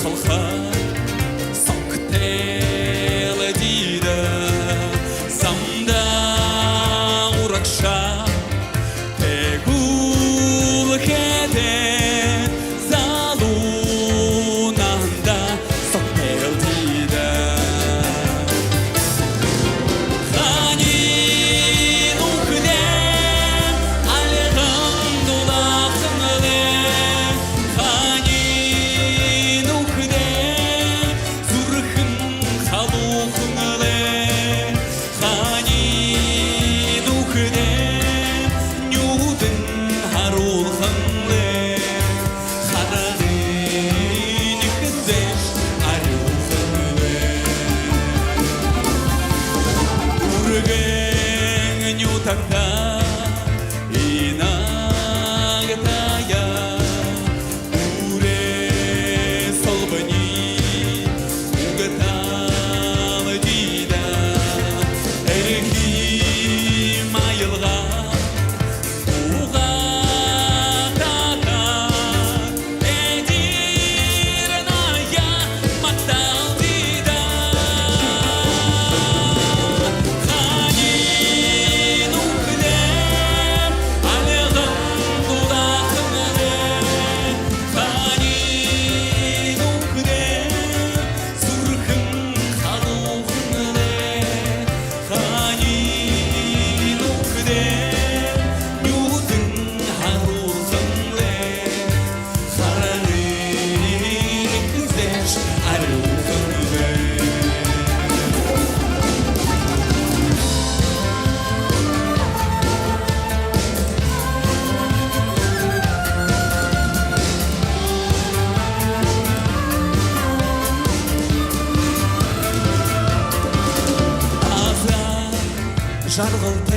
халқы соқтелі дейді самда урақша тегул кеде залунанда соқтел дейді ханин ухне алиғын дулақынлы ханин ухне зүрхін халуқынлы ханин ухне нюдын харулқынлы харағын үкізеш арюқынлы ургэн нютанда инагтая уре солбани угаталы дида эрхи майылға уғатата эдирная мақтал дида ханин ухне алиғын дулақынлы ханин ухне зүрхін халуқынлы ханин ухне нюдын харулқынлы харағын үкізеш арюқынлы аза жарғылт